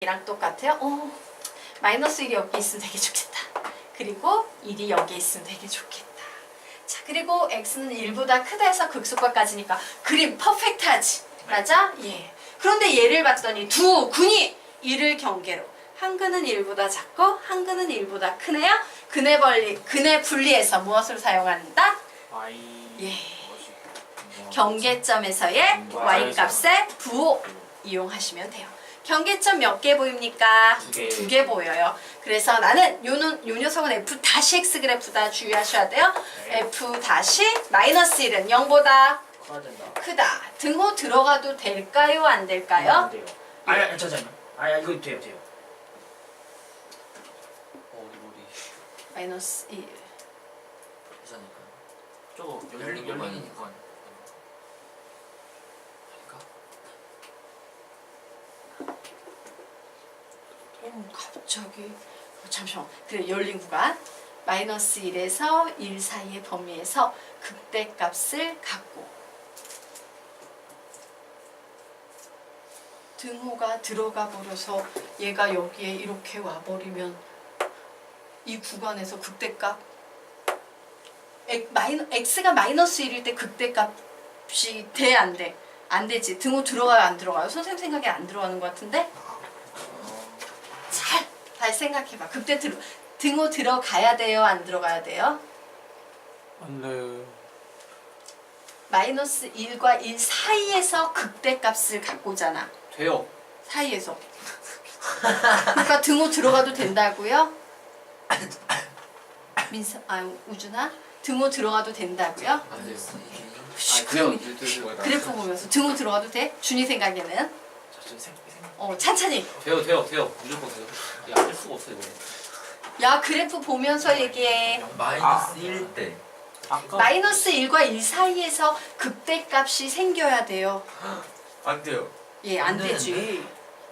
이랑 똑같아요. 마이너스 1이 여기 있으면 되게 좋겠다. 그리고 1이 여기 있으면 되게 좋겠다. 자, 그리고 x는 1보다 크다 해서 극소값까지니까 그림 퍼펙트하지. 맞아? 예. 그런데 얘를 봤더니 두 근이 1을 경계로 한 근은 1보다 작고 한 근은 1보다 크네요. 근의 분리해서 무엇을 사용한다? 예. 경계점에서의 y값의 부호 이용하시면 돼요. 경계점 몇 개 보입니까? 두 개 보여요. 그래서 나는 요 녀석은 f-x 그래프다 주의하셔야 돼요. 네. f-1은 0보다 크다. 등호 들어가도 될까요? 안 될까요? 안 돼요. 아니 잠깐만요. 이거 돼요. 어디 마이너스 1. 계산이니까 저거 열린 열린 공간이니까. 공간. 갑자기 잠시만. 그래, 열린 구간 마이너스 1에서 1 사이의 범위에서 극대값을 갖고 등호가 들어가 버려서 얘가 여기에 이렇게 와버리면 이 구간에서 극대값 x가 마이너스 1일 때 극대값이 돼? 안 돼? 안 되지. 등호 들어가요? 안 들어가요? 선생님 생각에 안 들어가는 것 같은데? 잘 다시 생각해봐. 등호 들어가야 돼요? 안 들어가야 돼요? 안 돼요. 마이너스 1과 1 사이에서 극대값을 갖고잖아. 돼요. 사이에서. 그러니까 등호 들어가도 된다고요? 우준아? 등호 들어가도 된다고요? 안 돼요. 그래프 보면서 등호 들어가도 돼? 준이 생각에는? 찬찬히. 돼요. 무조건 돼요. 안될 수가 없어요 이거. 야, 그래프 보면서 얘기해. 마이너스 1 때. 아까 마이너스 1과 1 사이에서 극대값이 생겨야 돼요. 안 돼요. 예, 안 안 되지.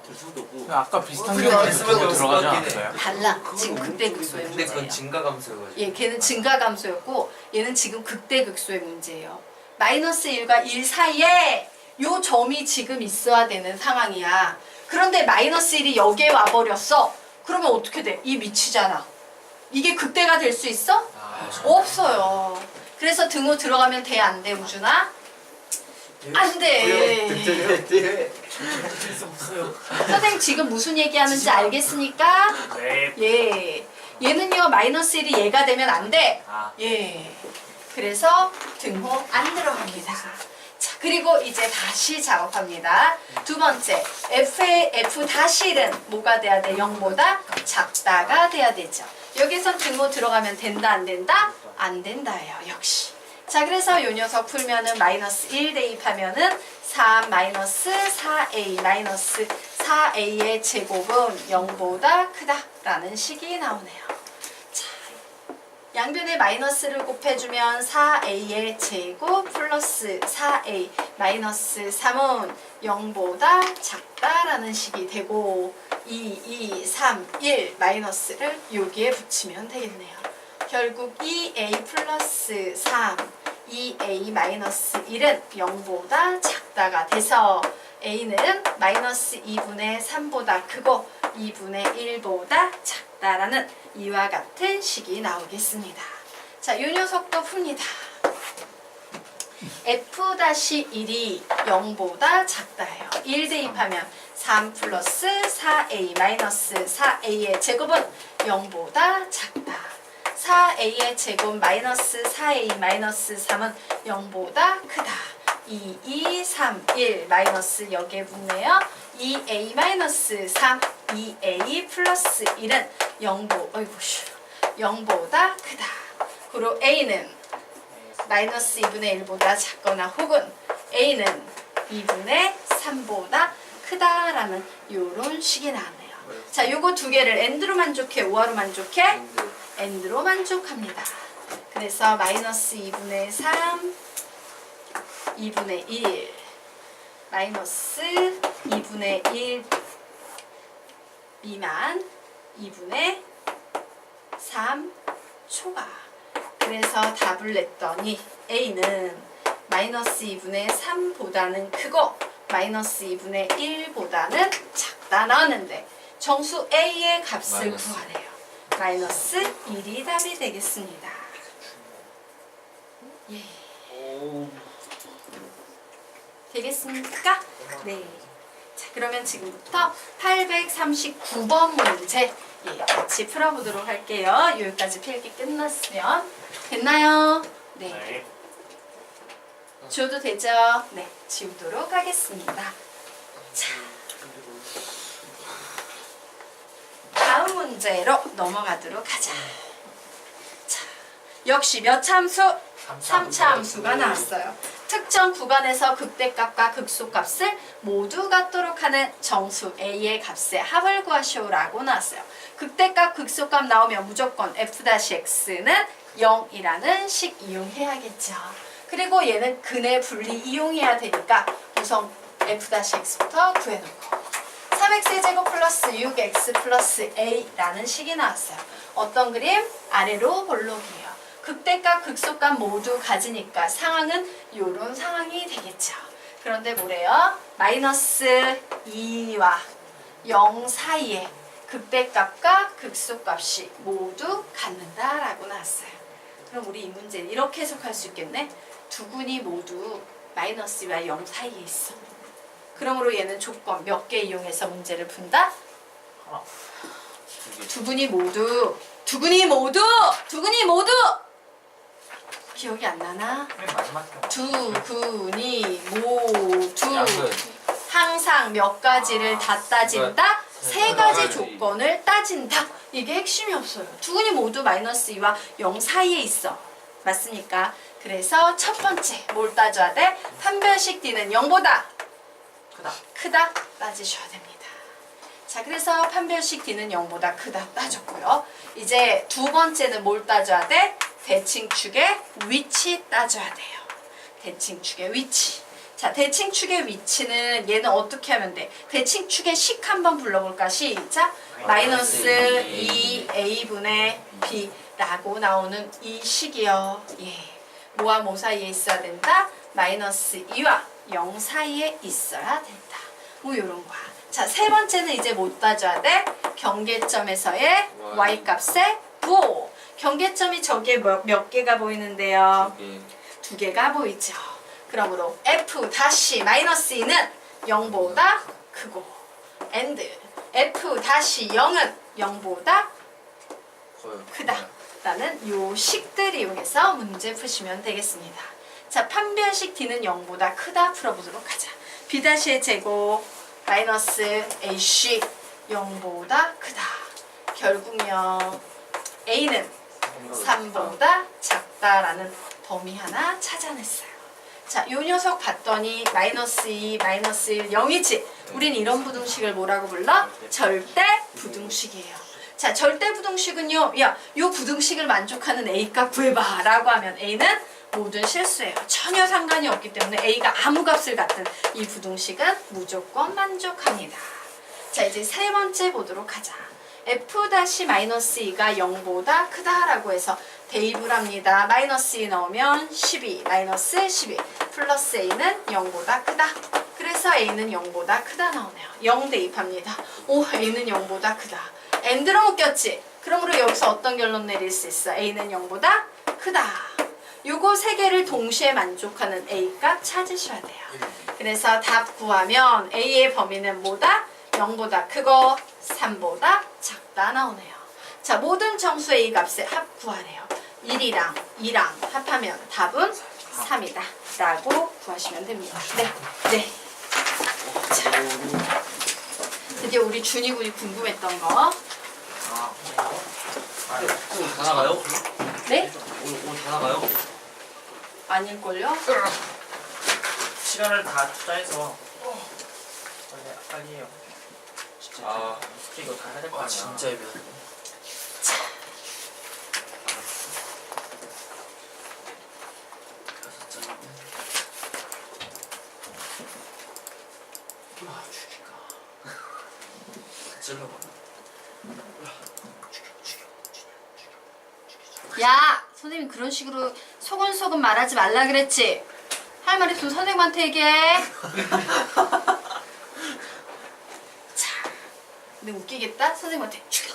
될 수도 없고. 아까 비슷한 그래, 게 말씀하고 들어가지 있었긴 해. 않았어요? 달라. 지금 극대극소의 근데 그건 문제예요. 증가감수여가지고. 예, 걔는 증가감소였고 얘는 지금 극대극소의 문제예요. 마이너스 1과 1 사이에 요 점이 지금 있어야 되는 상황이야. 그런데 마이너스 1이 여기에 와버렸어. 그러면 어떻게 돼? 이 미치잖아. 이게 극대가 될 수 있어? 없어요. 그래서 등호 들어가면 돼? 안 돼, 우준아? 안 돼. 선생님 지금 무슨 얘기하는지 알겠습니까? 네. 예. 얘는요, 마이너스 1이 얘가 되면 안 돼. 아. 예. 그래서 등호 안 들어갑니다. 자, 그리고 이제 다시 작업합니다. 두 번째, f-1은 뭐가 돼야 돼? 0보다 작다가 돼야 되죠. 여기선 등호 들어가면 된다, 안 된다? 안 된다예요, 역시. 자, 그래서 요 녀석 풀면은 마이너스 1 대입하면은 3 마이너스 4a 마이너스 4a의 제곱은 0보다 크다라는 식이 나오네요. 자, 양변에 마이너스를 곱해주면 4a의 제곱 플러스 4a 마이너스 3은 0보다 작다라는 식이 되고 2, 3, 1 마이너스를 여기에 붙이면 되겠네요. 결국 2a 플러스 3, 2a 마이너스 1은 0보다 작다가 돼서 a는 마이너스 2분의 3보다 크고 2분의 1보다 작다라는 이와 같은 식이 나오겠습니다. 자, 이 녀석도 풉니다. f-1이 0보다 작다예요. 1 대입하면 3 플러스 4a 마이너스 4a의 제곱은 0보다 작다. 4a의 제곱 마이너스 4a 마이너스 3은 0보다 크다. 2, 3, 1 마이너스 여기에 붙네요. 2a 마이너스 3, 2a 플러스 1은 0보다 크다. 그리고 a는 마이너스 2분의 1보다 작거나 혹은 a는 2분의 3보다 크다라는 요런 식이 나왔네요. 자, 요거 두 개를 AND로 만족해? OR로 만족해? AND로 만족합니다. 그래서 마이너스 2분의 3, 2분의 1, 마이너스 2분의 1 미만, 2분의 3 초과. 그래서 답을 냈더니 A는 마이너스 2분의 3보다는 크고 마이너스 2분의 1보다는 작다 나왔는데 정수 A의 값을 마이너스. 구하래요. 마이너스 1이 답이 되겠습니다. 예. 되겠습니까? 네. 자, 그러면 지금부터 839번 문제 같이 풀어보도록 할게요. 여기까지 필기 끝났으면 됐나요? 네. 네. 지워도 되죠? 네. 지우도록 하겠습니다. 자, 다음 문제로 넘어가도록 하자. 자, 역시 몇 참수? 3차 함수가 나왔어요. 특정 구간에서 극대값과 극소값을 모두 같도록 하는 정수 A의 값의 합을 구하시오라고 나왔어요. 극대값, 극소값 나오면 무조건 f-x는 0이라는 식 이용해야겠죠. 그리고 얘는 근의 분리 이용해야 되니까 우선 f-x부터 구해놓고 3x의 제곱 플러스 6x 플러스 a라는 식이 나왔어요. 어떤 그림? 아래로 볼록이에요. 극대값, 극소값 모두 가지니까 상황은 이런 상황이 되겠죠. 그런데 뭐래요? 마이너스 2와 0 사이에 극대값과 극소값이 모두 갖는다라고 나왔어요. 그럼 우리 이 문제는 이렇게 해석할 수 있겠네? 두 군이 모두 마이너스와 0 사이에 있어. 그러므로 얘는 조건 몇 개 이용해서 문제를 푼다? 하나. 두 군이 모두 기억이 안 나나? 맨 마지막 경. 두 군이 모두 양은 항상 몇 가지를 다 따진다? 세 가지 가지. 조건을 따진다. 이게 핵심이 없어요. 두 군이 모두 마이너스 2와 0 사이에 있어. 맞습니까? 그래서 첫 번째 뭘 따져야 돼? 판별식 D는 0보다 크다 따지셔야 됩니다. 자, 그래서 판별식 D는 0보다 크다 따졌고요. 이제 두 번째는 뭘 따져야 돼? 대칭축의 위치 따져야 돼요. 대칭축의 위치. 자, 대칭축의 위치는 얘는 어떻게 하면 돼? 대칭축의 식 한번 불러볼까? 시작! 마이너스 2a분의 b라고 나오는 이 식이요. 예. 뭐와 뭐 사이에 있어야 된다? 마이너스 2와 0 사이에 있어야 된다. 뭐 요런 거야. 자, 세 번째는 이제 못 따져야 돼? 경계점에서의 y값의 부호. 경계점이 저기에 몇 개가 보이는데요? 이게 두 개가 보이죠. 그러므로 f--2는 0보다 크고 and f-0은 0보다 커요. 크다 라는 요 식들 이용해서 문제 푸시면 되겠습니다. 자, 판별식 D는 0보다 크다 풀어보도록 하자. b-의 제곱 마이너스 ac 0보다 크다. 결국요 a는 3보다 작다라는 범위 하나 찾아냈어요. 자, 요 녀석 봤더니 마이너스 2, 마이너스 1, 0이지. 우린 이런 부등식을 뭐라고 불러? 절대 부등식이에요. 자, 절대 부등식은요. 야, 요 부등식을 만족하는 A값 구해봐 라고 하면 A는 모든 실수예요. 전혀 상관이 없기 때문에 A가 아무 값을 갖든 이 부등식은 무조건 만족합니다. 자, 이제 세 번째 보도록 하자. f--2가 0보다 크다라고 해서 대입을 합니다. 마이너스 2 넣으면 12, 마이너스 12, 플러스 a는 0보다 크다. 그래서 a는 0보다 크다 나오네요. 0 대입합니다. 오, a는 0보다 크다. and로 묶였지? 그러므로 여기서 어떤 결론 내릴 수 있어? a는 0보다 크다. 요거 세 개를 동시에 만족하는 a값 찾으셔야 돼요. 그래서 답 구하면 a의 범위는 뭐다? 0보다 크고 3보다 작다 나오네요. 자, 모든 정수 A 값의 합 구하래요. 1이랑 2랑 합하면 답은 3이다 라고 구하시면 됩니다. 네, 네. 자, 드디어 우리 준이 군이 궁금했던 거. 오늘 다 나가요? 네? 오늘 다 나가요? 아닐걸요? 시간을 다 투자해서 빨리 해요. 진짜 아, 이거 다 해야 될 거 아니야. 진짜 애매하네. 찔러봐. 야! 선생님이 그런 식으로 소근소근 말하지 말라 그랬지? 할 말 있으면 선생님한테 얘기해. 자, 근데 웃기겠다. 선생님한테 죽여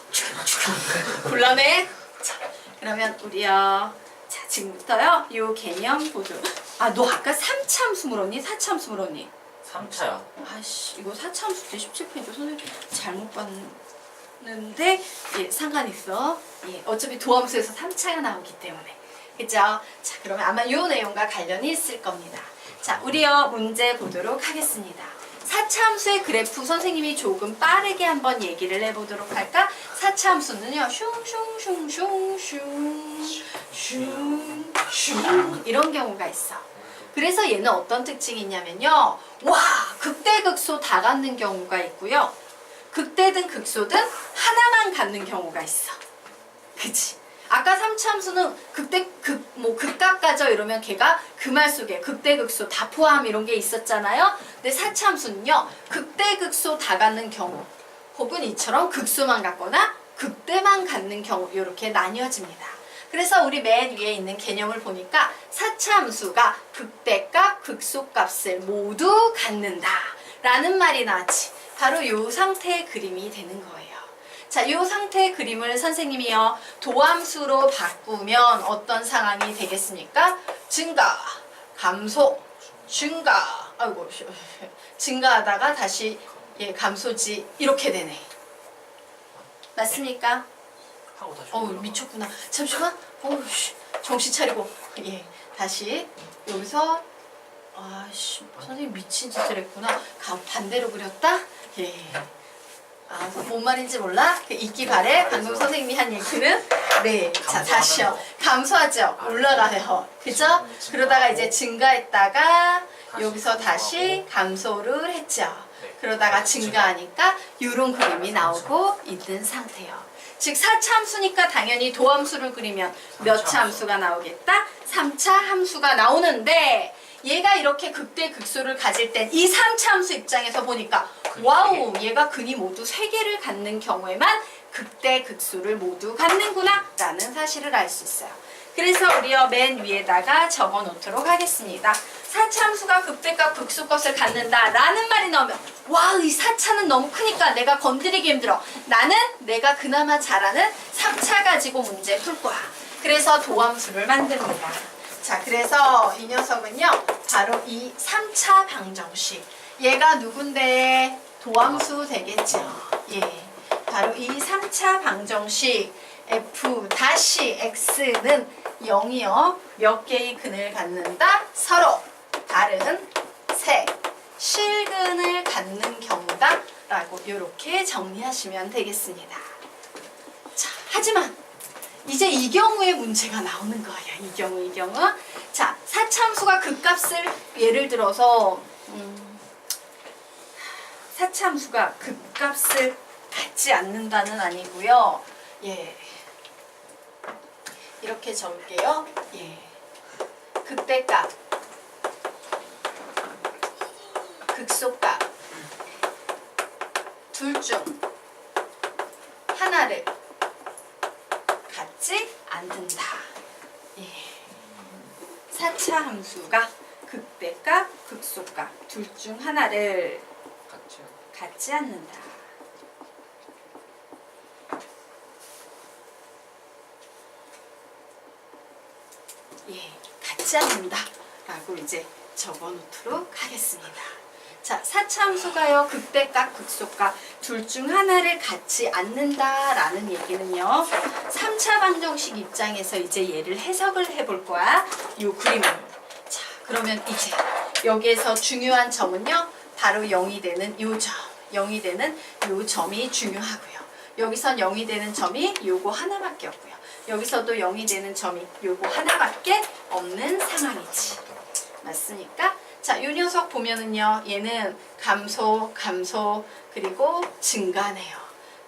곤란해. 자, 그러면 우리요. 자, 지금부터요. 요 개념 보조. 아, 너 아까 3차 함수 물었니? 4차 함수 물었니? 3차야. 아씨, 이거 4차 함수 때 17페이지 선생님 잘못 봤는데 예, 상관 있어. 예, 어차피 도함수에서 3차가 나오기 때문에. 그죠? 자, 그러면 아마 요 내용과 관련이 있을 겁니다. 자, 우리요 문제 보도록 하겠습니다. 4차 함수의 그래프 선생님이 조금 빠르게 한번 얘기를 해보도록 할까? 4차 함수는요, 슝 이런 경우가 있어. 그래서 얘는 어떤 특징이 있냐면요, 와, 극대극소 다 갖는 경우가 있고요, 극대든 극소든 하나만 갖는 경우가 있어. 그치? 아까 3차 함수는 극각 가져 이러면 걔가 그 말 속에 극대극소 다 포함 이런 게 있었잖아요. 근데 4차 함수는요, 극대극소 다 갖는 경우 혹은 이처럼 극소만 갖거나 극대만 갖는 경우 이렇게 나뉘어집니다. 그래서 우리 맨 위에 있는 개념을 보니까 4차 함수가 극대값, 극소값을 모두 갖는다 라는 말이 나왔지. 바로 이 상태의 그림이 되는 거예요. 자, 이 상태의 그림을 선생님이요, 도함수로 바꾸면 어떤 상황이 되겠습니까? 증가, 감소, 증가, 아이고, 증가하다가 다시 예, 감소지 이렇게 되네. 맞습니까? 하고 다시. 미쳤구나. 잠시만. 정신 차리고. 예, 다시 여기서 아씨, 선생님 미친 짓을 했구나. 반대로 그렸다. 예. 아, 뭔 말인지 몰라? 그 있기 바래. 방금 선생님이 한 얘기는 네. 자, 다시요. 감소하죠. 올라가요. 그죠? 그러다가 이제 증가했다가 여기서 다시 감소를 했죠. 그러다가 증가하니까 이런 그림이 나오고 있는 상태예요. 즉 4차 함수니까 당연히 도함수를 그리면 몇 차 함수가 나오겠다? 3차 함수가 나오는데, 얘가 이렇게 극대극소를 가질 땐 이 3차 함수 입장에서 보니까 와우, 얘가 근이 모두 3개를 갖는 경우에만 극대극소를 모두 갖는구나 라는 사실을 알 수 있어요. 그래서 우리요 맨 위에다가 적어 놓도록 하겠습니다. 4차 함수가 극대값, 극소값을 갖는다 라는 말이 나오면 와, 이 4차는 너무 크니까 내가 건드리기 힘들어. 나는 내가 그나마 잘하는 3차 가지고 문제 풀 거야. 그래서 도함수를 만듭니다. 자, 그래서 이 녀석은요, 바로 이 3차 방정식. 얘가 누군데? 도함수 되겠죠. 예. 바로 이 3차 방정식 f-x는 0이요. 몇 개의 근을 갖는다? 서로 다른 세 실근을 갖는 경우다 라고 이렇게 정리하시면 되겠습니다. 자, 하지만 이제 이 경우에 문제가 나오는 거예요. 이 경우. 자, 4차 함수가 극값을 예를 들어서 4차 함수가 극값을 갖지 않는다는 아니고요. 예. 이렇게 적을게요. 예. 극대값, 극소값 둘 중 하나를 갖지 않는다. 예. 4차 함수가 극대값, 극소값 둘 중 하나를 갖지 않는다. 예, 갖지 않는다 라고 이제 적어 놓도록 하겠습니다. 자, 4차 함수가요, 극대값, 극소값 둘 중 하나를 갖지 않는다 라는 얘기는요, 3차 방정식 입장에서 이제 얘를 해석을 해볼 거야. 요 그림을. 자, 그러면 이제 여기에서 중요한 점은요, 바로 0이 되는 요 점, 0이 되는 요 점이 중요하고요. 여기선 0이 되는 점이 요거 하나밖에 없고요. 여기서도 0이 되는 점이 요거 하나밖에 없는 상황이지. 맞습니까? 자, 요 녀석 보면은요, 얘는 감소, 그리고 증가네요.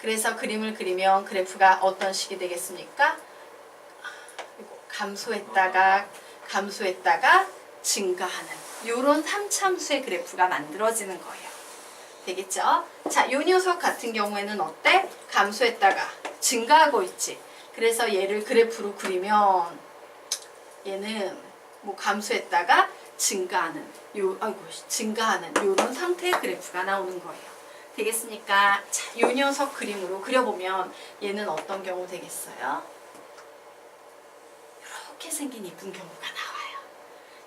그래서 그림을 그리면 그래프가 어떤 식이 되겠습니까? 감소했다가 증가하는 요런 3차 함수의 그래프가 만들어지는 거예요. 되겠죠? 자, 요 녀석 같은 경우에는 어때? 감소했다가 증가하고 있지. 그래서 얘를 그래프로 그리면 얘는 뭐 감소했다가 증가하는 요런 상태의 그래프가 나오는 거예요. 되겠습니까? 자, 요 녀석 그림으로 그려보면 얘는 어떤 경우 되겠어요? 이렇게 생긴 이쁜 경우가 나와요.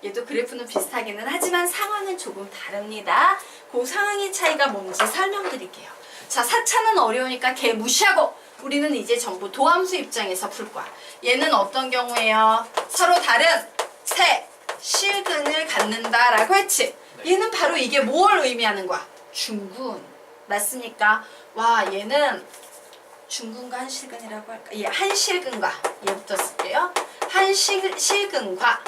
얘도 그래프는 비슷하기는 하지만 상황은 조금 다릅니다. 그 상황의 차이가 뭔지 설명드릴게요. 자, 4차는 어려우니까 걔 무시하고 우리는 이제 전부 도함수 입장에서 풀 거야. 얘는 어떤 경우예요? 서로 다른 세 실근을 갖는다라고 했지. 얘는 바로 이게 뭘 의미하는 거야? 중군. 맞습니까? 와, 얘는 중군과 한실근이라고 할까? 예, 한실근과 얘부터 쓸게요. 한실근과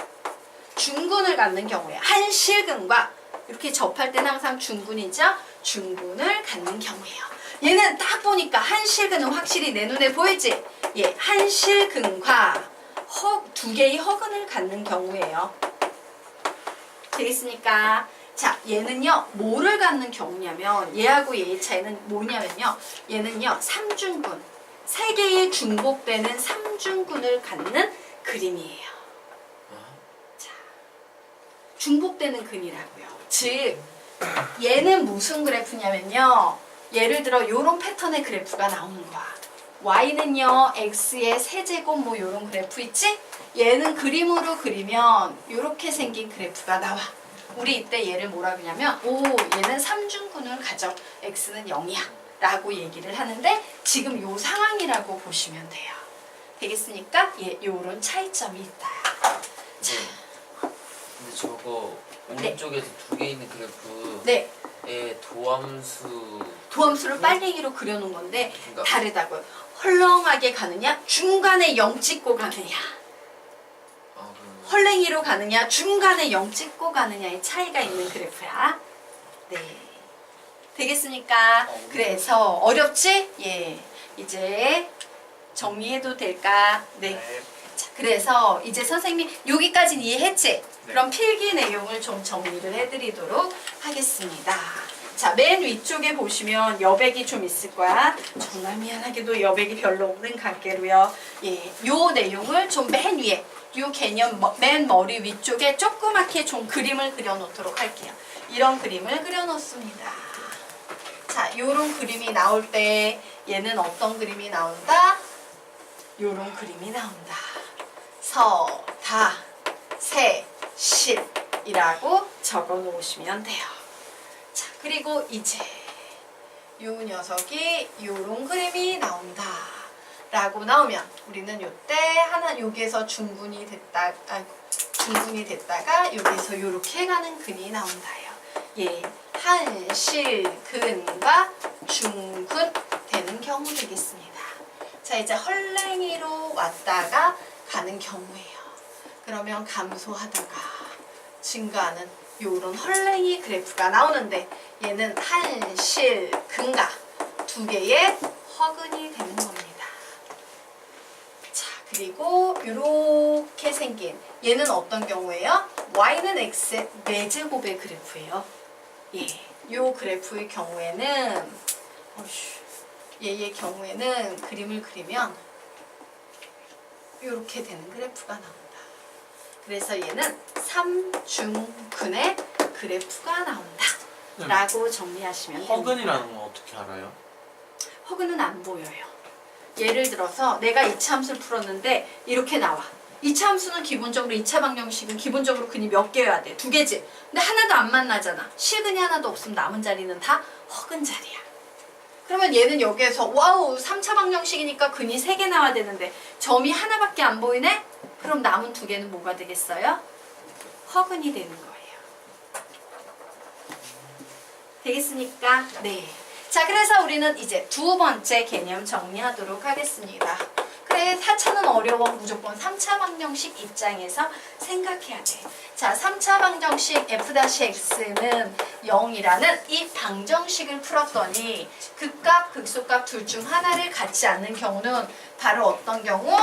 중군을 갖는 경우에 한실근과 이렇게 접할 때는 항상 중군이죠. 중군을 갖는 경우예요. 얘는 딱 보니까 한실근은 확실히 내 눈에 보이지? 예, 한실근과 두 개의 허근을 갖는 경우예요. 되겠습니까? 자, 얘는요, 뭐를 갖는 경우냐면, 얘하고 얘의 차이는 뭐냐면요, 얘는요, 삼중군, 세 개의 중복되는 삼중군을 갖는 그림이에요. 자, 중복되는 근이라고요. 즉, 얘는 무슨 그래프냐면요, 예를 들어 요런 패턴의 그래프가 나오는 거야. y는요, x의 세제곱 뭐 요런 그래프 있지? 얘는 그림으로 그리면 요렇게 생긴 그래프가 나와. 우리 이때 얘를 뭐라 그러냐면 얘는 삼중군을 가져. x는 0이야 라고 얘기를 하는데 지금 요 상황이라고 보시면 돼요. 되겠습니까? 예, 요런 차이점이 있다. 자, 근데 저거 오른쪽에서 두 개 있는 그래프 네, 에 도함수 도함수를 빨갱이로 그려놓은 건데 그러니까 다르다고요. 헐렁하게 가느냐 중간에 0 찍고 가느냐, 헐랭이로 가느냐 중간에 0 찍고 가느냐의 차이가 있는 그래프야. 네, 되겠습니까? 그래서 어렵지? 예, 이제 정리해도 될까? 네. 자, 그래서 이제 선생님이 여기까지는 이해했지? 그럼 필기 내용을 좀 정리를 해드리도록 하겠습니다. 자, 맨 위쪽에 보시면 여백이 좀 있을 거야. 정말 미안하게도 여백이 별로 없는 관계로요. 예, 요 내용을 좀 맨 위에, 요 개념 맨 머리 위쪽에 조그맣게 좀 그림을 그려놓도록 할게요. 이런 그림을 그려놓습니다. 자, 요런 그림이 나올 때 얘는 어떤 그림이 나온다? 요런 그림이 나온다. 서, 다, 세, 실이라고 적어 놓으시면 돼요. 자, 그리고 이제 요 녀석이 요런 그림이 나온다 라고 나오면 우리는 요때 하나 여기에서 중군이 됐다가 여기에서 요렇게 가는 근이 나온다요. 예, 한실근과 중군 되는 경우 되겠습니다. 자, 이제 헐랭이로 왔다가 가는 경우예요. 그러면 감소하다가 증가하는 요런 헐랭이 그래프가 나오는데 얘는 한실근과 두 개의 허근이 되는 겁니다. 자, 그리고 이렇게 생긴 얘는 어떤 경우예요? y는 x의 4제곱의 그래프예요. 예, 요 그래프의 경우에는 얘의 경우에는 그림을 그리면 이렇게 되는 그래프가 나온다. 그래서 얘는 삼중근의 그래프가 나온다 라고 정리하시면 됩니다. 허근이라는 건 어떻게 알아요? 허근은 안 보여요. 예를 들어서 내가 2차 함수를 풀었는데 이렇게 나와. 2차 함수는 기본적으로 2차 방정식은 기본적으로 근이 몇 개여야 돼? 2개지. 근데 하나도 안 만나잖아. 실근이 하나도 없으면 남은 자리는 다 허근 자리야. 그러면 얘는 여기에서 와우 3차 방정식이니까 근이 3개 나와야 되는데 점이 하나밖에 안 보이네? 그럼 남은 2개는 뭐가 되겠어요? 허근이 되는 거예요. 되겠습니까? 네. 자, 그래서 우리는 이제 두 번째 개념 정리하도록 하겠습니다. 그래, 4차는 어려워. 무조건 3차 방정식 입장에서 생각해야 돼. 자, 3차 방정식 f-x는 0이라는 이 방정식을 풀었더니 극값, 극소값 둘 중 하나를 갖지 않는 경우는 바로 어떤 경우?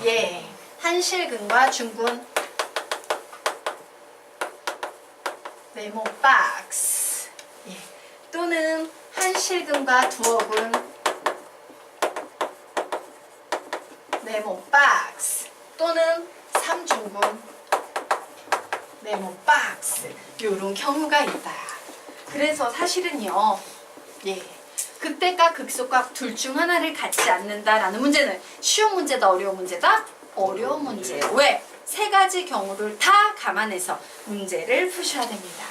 예, 한실근과 중군. 네모 박스. 예, 또는 한실근과 두어군. 네모 박스 또는 삼중군 네모 박스 요런 경우가 있다. 그래서 사실은요, 예, 극대값, 극소값 둘 중 하나를 갖지 않는다라는 문제는 쉬운 문제다, 어려운 문제다? 어려운 문제예요. 왜? 세 가지 경우를 다 감안해서 문제를 푸셔야 됩니다.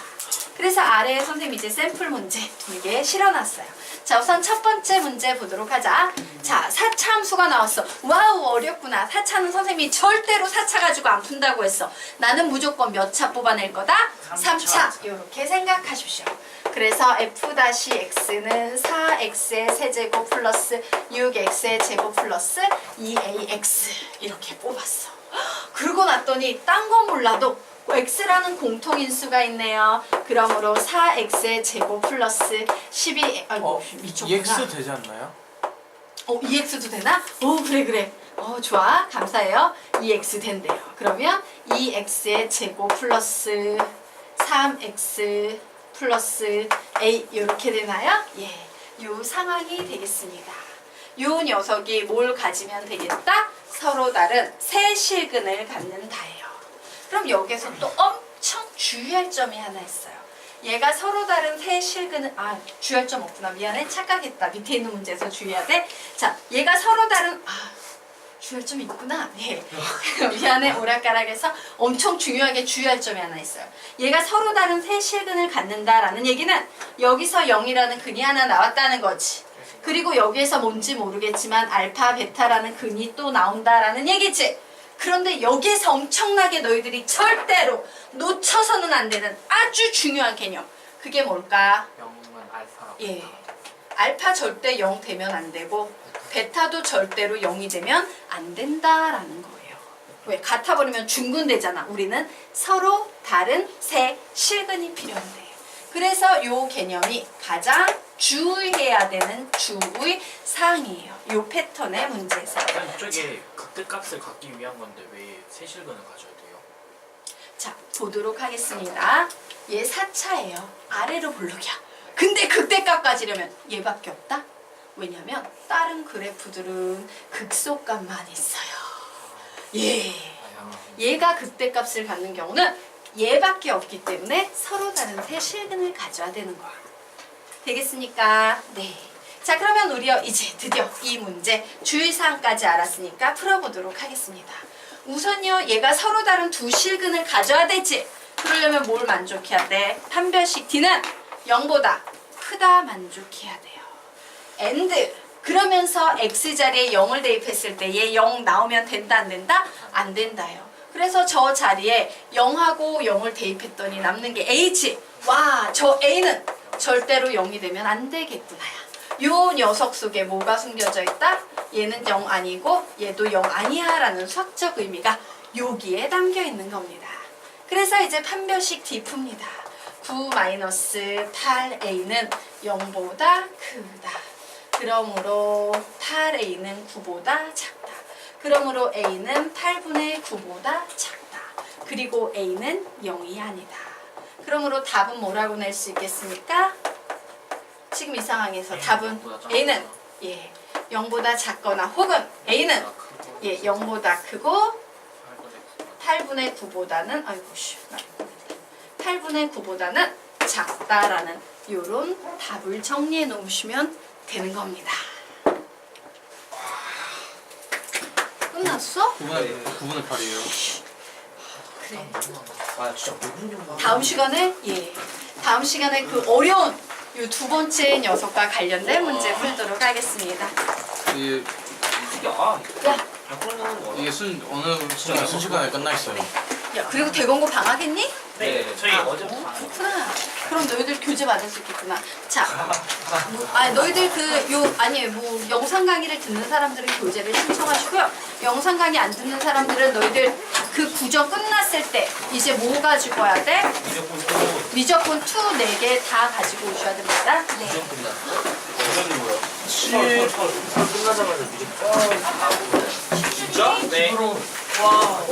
그래서 아래에 선생님이 이제 샘플 문제 2개 실어놨어요. 자, 우선 첫 번째 문제 보도록 하자. 자, 4차 함수가 나왔어. 와우, 어렵구나. 4차는 선생님이 절대로 4차 가지고 안 푼다고 했어. 나는 무조건 몇 차 뽑아낼 거다? 3차. 이렇게 생각하십시오. 그래서 f-x는 4x의 세제곱 플러스 6x의 제곱 플러스 2ax 이렇게 뽑았어. 그러고 났더니 딴 건 몰라도 x라는 공통인수가 있네요. 그러므로 4x의 제곱 플러스 12 아이고 미쳤구나. EX 되지 않나요? EX도 되나? 그래. 좋아. 감사해요. EX 된대요. 그러면 2x의 제곱 플러스 3x 플러스 a 이렇게 되나요? 예. 요 상황이 되겠습니다. 요 녀석이 뭘 가지면 되겠다? 서로 다른 세 실근을 갖는다예요. 그럼 여기서 또 엄청 주의할 점이 하나 있어요. 얘가 서로 다른 세 실근을 주의할 점 없구나. 미안해. 착각했다. 밑에 있는 문제에서 주의해야 돼. 자, 얘가 서로 다른 주의할 점이 있구나. 네. 미안해. 오락가락해서 엄청 중요하게 주의할 점이 하나 있어요. 얘가 서로 다른 세 실근을 갖는다라는 얘기는 여기서 0이라는 근이 하나 나왔다는 거지. 그리고 여기에서 뭔지 모르겠지만 알파, 베타라는 근이 또 나온다라는 얘기지. 그런데 여기에서 엄청나게 너희들이 절대로 놓쳐서는 안 되는 아주 중요한 개념. 그게 뭘까? 0은 알파라고. 예. 알파 절대 0 되면 안 되고 베타도 절대로 0이 되면 안 된다라는 거예요. 왜? 같아버리면 중근되잖아. 우리는 서로 다른 세 실근이 필요한데요. 그래서 요 개념이 가장 주의해야 되는 주의 사항이에요. 요 패턴의 문제에서. 이쪽에 극대값을 갖기 위한 건데 왜 세실근을 가져야 돼요? 자, 보도록 하겠습니다. 얘 4차예요. 아래로 볼록이야. 근데 극대값 가지려면 얘밖에 없다? 왜냐면 다른 그래프들은 극소값만 있어요. 예. 얘가 극대값을 갖는 경우는 얘밖에 없기 때문에 서로 다른 세 실근을 가져야 되는 거야. 되겠습니까? 네. 자, 그러면 우리 이제 드디어 이 문제 주의사항까지 알았으니까 풀어보도록 하겠습니다. 우선요, 얘가 서로 다른 두 실근을 가져야 되지. 그러려면 뭘 만족해야 돼? 판별식 D는 0보다 크다 만족해야 돼요. and 그러면서 x자리에 0을 대입했을 때 얘 0 나오면 된다 안 된다? 안 된다요. 그래서 저 자리에 0하고 0을 대입했더니 남는 게 a지. 와, 저 a는 절대로 0이 되면 안 되겠구나야. 요 녀석 속에 뭐가 숨겨져 있다? 얘는 0 아니고 얘도 0 아니야 라는 수학적 의미가 여기에 담겨 있는 겁니다. 그래서 이제 판별식 D 풉니다. 9-8a는 0보다 크다. 그러므로 8a는 9보다 작다. 그러므로 a는 8분의 9보다 작다. 그리고 a는 0이 아니다. 그러므로 답은 뭐라고 낼 수 있겠습니까? 지금 이 상황에서 답은 a는 0보다 작거나 혹은 a는 0보다 크고 8분의 9보다는 8분의 9보다는 작다라는 요런 답을 정리해 놓으시면 되는 겁니다. 끝났어? 9분의 8이에요. 그래. 진짜 5분 정도. 다음 시간에 그 어려운 요 두 번째 녀석과 관련된 문제 풀도록 하겠습니다. 이게 야, 이게 어느 순식간에 끝나 있어요. 야, 그리고 대공고 방학했니? 네, 저희 어제부터 그렇구나. 그럼 너희들 교재 받을 수 있겠구나. 자, 너희들 영상 강의를 듣는 사람들은 교재를 신청하시고요. 영상 강의 안 듣는 사람들은 너희들 그 구정 끝났을 때 이제 뭐 가지고 와야 돼? 미적분 2 4개 다 가지고 오셔야 됩니다. 네. 끝나자마자 무조건. 진짜? 네. 와,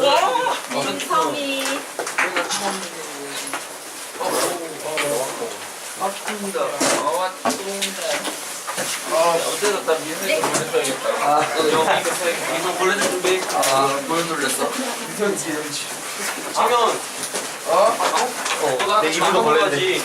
민성이. 맞습니다. 어제도 나 미안해서 보내줘야겠다. 이거 보내줄 준비. 뭘 놀랬어? 하면 내 입으로 걸렸네.